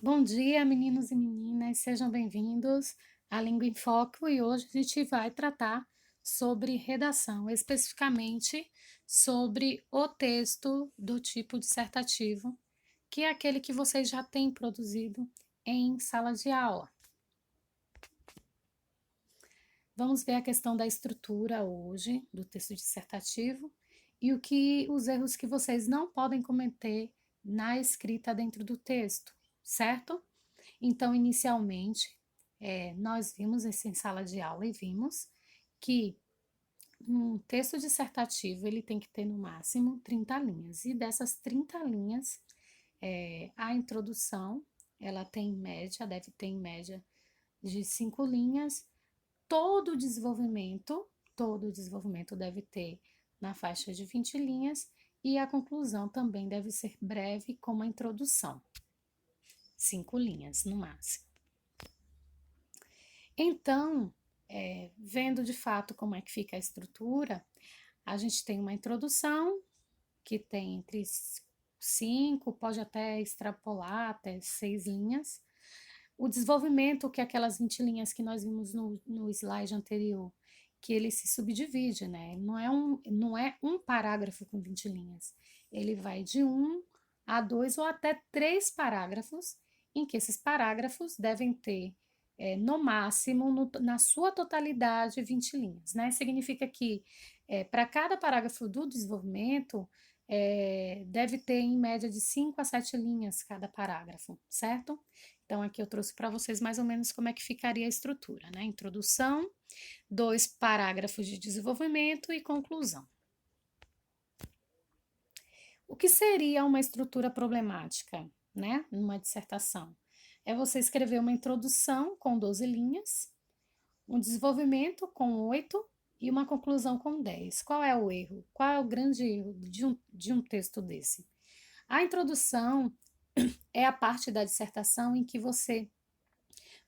Bom dia, meninos e meninas, sejam bem-vindos à Língua em Foco e hoje a gente vai tratar sobre redação, especificamente sobre o texto do tipo dissertativo, que é aquele que vocês já têm produzido em sala de aula. Vamos ver a questão da estrutura hoje do texto dissertativo e os erros que vocês não podem cometer na escrita dentro do texto, certo? Então, inicialmente, nós vimos isso em sala de aula e vimos que um texto dissertativo ele tem que ter no máximo 30 linhas. E dessas 30 linhas, a introdução ela tem em média, deve ter em média de 5 linhas. Todo o desenvolvimento deve ter na faixa de 20 linhas e a conclusão também deve ser breve, como a introdução, 5 linhas no máximo. Então, vendo de fato como é que fica a estrutura, a gente tem uma introdução que tem entre 5, pode até extrapolar até 6 linhas. O desenvolvimento, que é aquelas 20 linhas que nós vimos no slide anterior, que ele se subdivide, né? Não é um parágrafo com 20 linhas. Ele vai de 1 a 2 ou até 3 parágrafos, em que esses parágrafos devem ter, no máximo, na sua totalidade, 20 linhas, né? Significa que, para cada parágrafo do desenvolvimento, deve ter em média de 5 a 7 linhas cada parágrafo, certo? Então, aqui eu trouxe para vocês mais ou menos como é que ficaria a estrutura, né? Introdução, 2 parágrafos de desenvolvimento e conclusão. O que seria uma estrutura problemática, né? Numa dissertação? É você escrever uma introdução com 12 linhas, um desenvolvimento com 8 e uma conclusão com 10. Qual é o erro? Qual é o grande erro de um texto desse? A introdução é a parte da dissertação em que você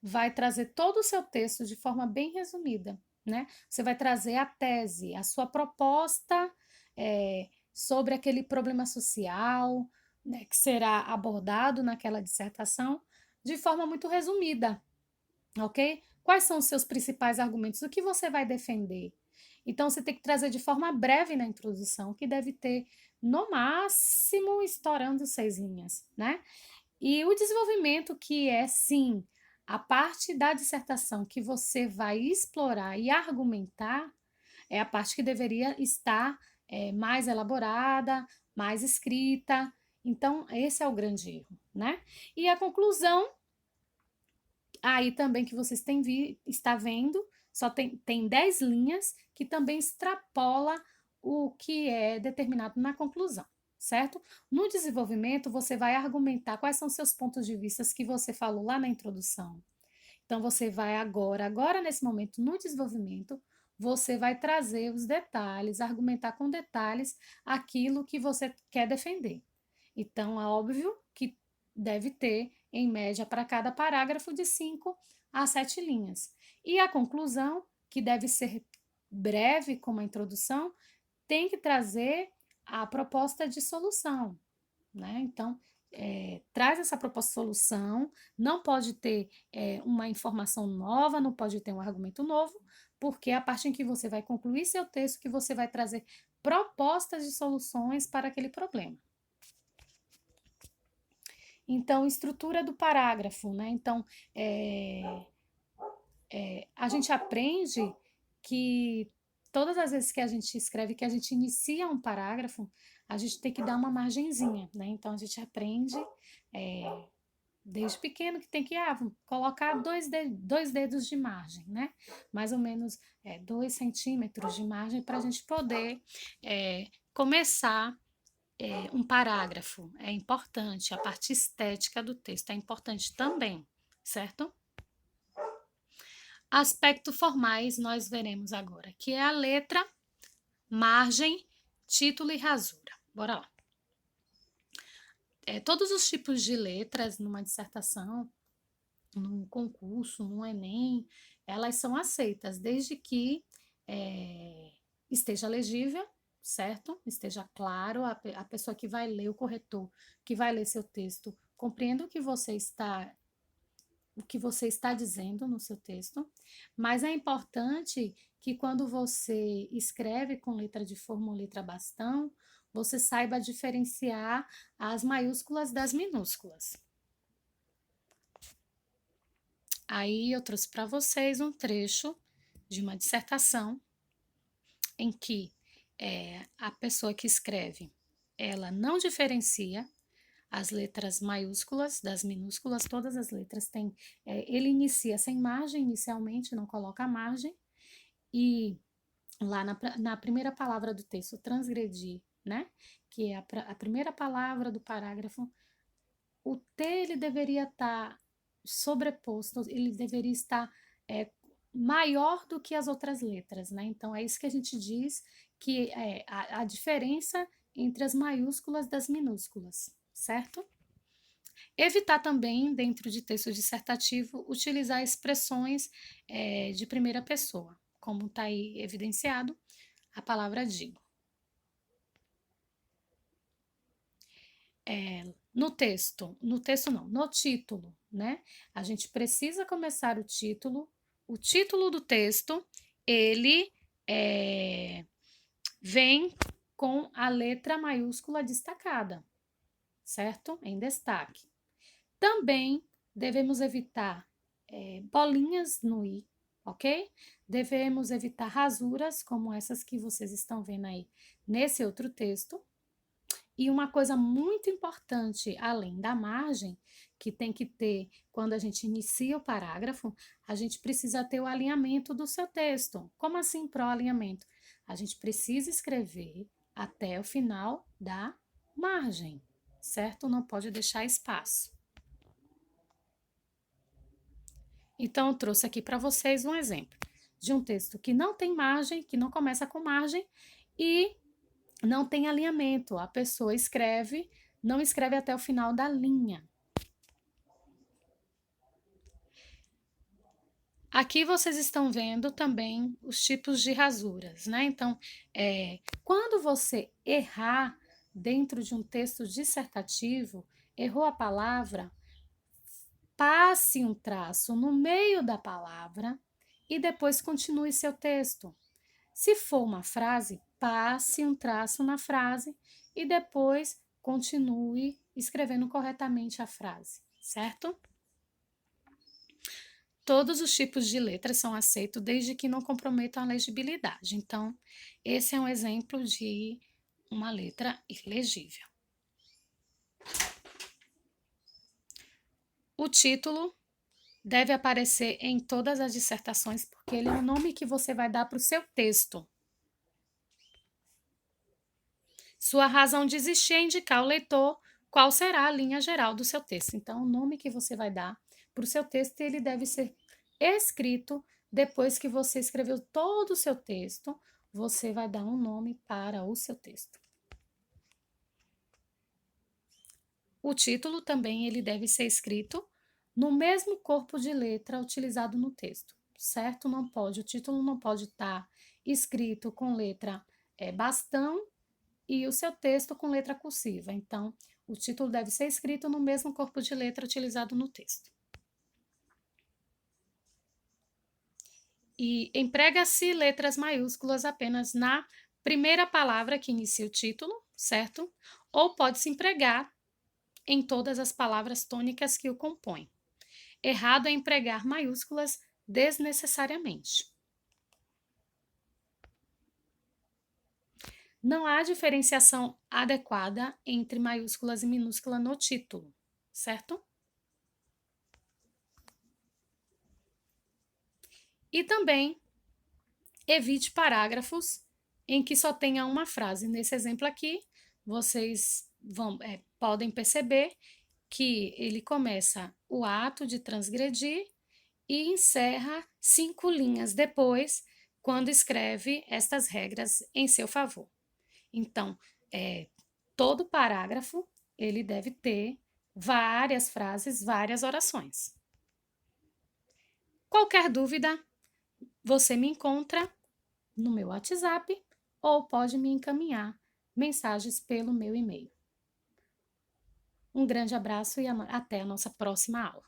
vai trazer todo o seu texto de forma bem resumida, né? Você vai trazer a tese, a sua proposta sobre aquele problema social, né, que será abordado naquela dissertação de forma muito resumida, ok? Quais são os seus principais argumentos? O que você vai defender? Então, você tem que trazer de forma breve na introdução, que deve ter, no máximo, estourando 6 linhas, né? E o desenvolvimento, que é sim a parte da dissertação que você vai explorar e argumentar, é a parte que deveria estar mais elaborada, mais escrita. Então, esse é o grande erro, né? E a conclusão, aí também que vocês está vendo, só tem 10 linhas que também extrapola o que é determinado na conclusão, certo? No desenvolvimento, você vai argumentar quais são seus pontos de vista que você falou lá na introdução. Então, você vai agora nesse momento, no desenvolvimento, você vai trazer os detalhes, argumentar com detalhes aquilo que você quer defender. Então, é óbvio que deve ter, em média, para cada parágrafo, de 5 a 7 linhas. E a conclusão, que deve ser breve, como a introdução, tem que trazer a proposta de solução, né? Então, traz essa proposta de solução, não pode ter uma informação nova, não pode ter um argumento novo, porque é a parte em que você vai concluir seu texto que você vai trazer propostas de soluções para aquele problema. Então, estrutura do parágrafo, né? Então, a gente aprende que todas as vezes que a gente escreve, que a gente inicia um parágrafo, a gente tem que dar uma margenzinha, né? Então, a gente aprende desde pequeno que tem que colocar dois dedos de margem, né? Mais ou menos 2 centímetros de margem para a gente poder começar um parágrafo. É importante, a parte estética do texto é importante também, certo? Aspectos formais nós veremos agora, que é a letra, margem, título e rasura. Bora lá. Todos os tipos de letras numa dissertação, num concurso, no Enem, elas são aceitas, desde que esteja legível, certo? Esteja claro, a pessoa que vai ler, o corretor que vai ler seu texto, compreendo o que você está dizendo no seu texto, mas é importante que quando você escreve com letra de forma ou letra bastão, você saiba diferenciar as maiúsculas das minúsculas. Aí eu trouxe para vocês um trecho de uma dissertação em que a pessoa que escreve, ela não diferencia as letras maiúsculas das minúsculas, todas as letras têm, ele inicia sem margem inicialmente, não coloca a margem, e lá na primeira palavra do texto, transgredir, né, que é a primeira palavra do parágrafo, o T ele deveria estar sobreposto, ele deveria estar maior do que as outras letras, né? Então é isso que a gente diz que é a diferença entre as maiúsculas das minúsculas, certo? Evitar também, dentro de texto dissertativo, utilizar expressões de primeira pessoa, como está aí evidenciado a palavra digo. No título, né? A gente precisa começar o título do texto, ele vem com a letra maiúscula destacada, certo? Em destaque. Também devemos evitar bolinhas no i, ok? Devemos evitar rasuras, como essas que vocês estão vendo aí nesse outro texto. E uma coisa muito importante, além da margem, que tem que ter quando a gente inicia o parágrafo, a gente precisa ter o alinhamento do seu texto. Como assim pró-alinhamento? A gente precisa escrever até o final da margem, certo? Não pode deixar espaço. Então, eu trouxe aqui para vocês um exemplo de um texto que não tem margem, que não começa com margem e não tem alinhamento. A pessoa escreve, não escreve até o final da linha. Aqui vocês estão vendo também os tipos de rasuras, né? Então, quando você errar dentro de um texto dissertativo, errou a palavra, passe um traço no meio da palavra e depois continue seu texto. Se for uma frase, passe um traço na frase e depois continue escrevendo corretamente a frase, certo? Todos os tipos de letras são aceitos desde que não comprometam a legibilidade. Então, esse é um exemplo de uma letra ilegível. O título deve aparecer em todas as dissertações, porque ele é o nome que você vai dar para o seu texto. Sua razão de existir é indicar ao leitor qual será a linha geral do seu texto. Então, o nome que você vai dar para o seu texto, ele deve ser escrito depois que você escreveu todo o seu texto, você vai dar um nome para o seu texto. O título também ele deve ser escrito no mesmo corpo de letra utilizado no texto, certo? O título não pode estar escrito com letra bastão e o seu texto com letra cursiva. Então, o título deve ser escrito no mesmo corpo de letra utilizado no texto. E emprega-se letras maiúsculas apenas na primeira palavra que inicia o título, certo? Ou pode-se empregar em todas as palavras tônicas que o compõem. Errado é empregar maiúsculas desnecessariamente. Não há diferenciação adequada entre maiúsculas e minúsculas no título, certo? E também evite parágrafos em que só tenha uma frase. Nesse exemplo aqui, vocês podem perceber que ele começa o ato de transgredir e encerra 5 linhas depois, quando escreve estas regras em seu favor. Então, todo parágrafo ele deve ter várias frases, várias orações. Qualquer dúvida, você me encontra no meu WhatsApp ou pode me encaminhar mensagens pelo meu e-mail. Um grande abraço e até a nossa próxima aula.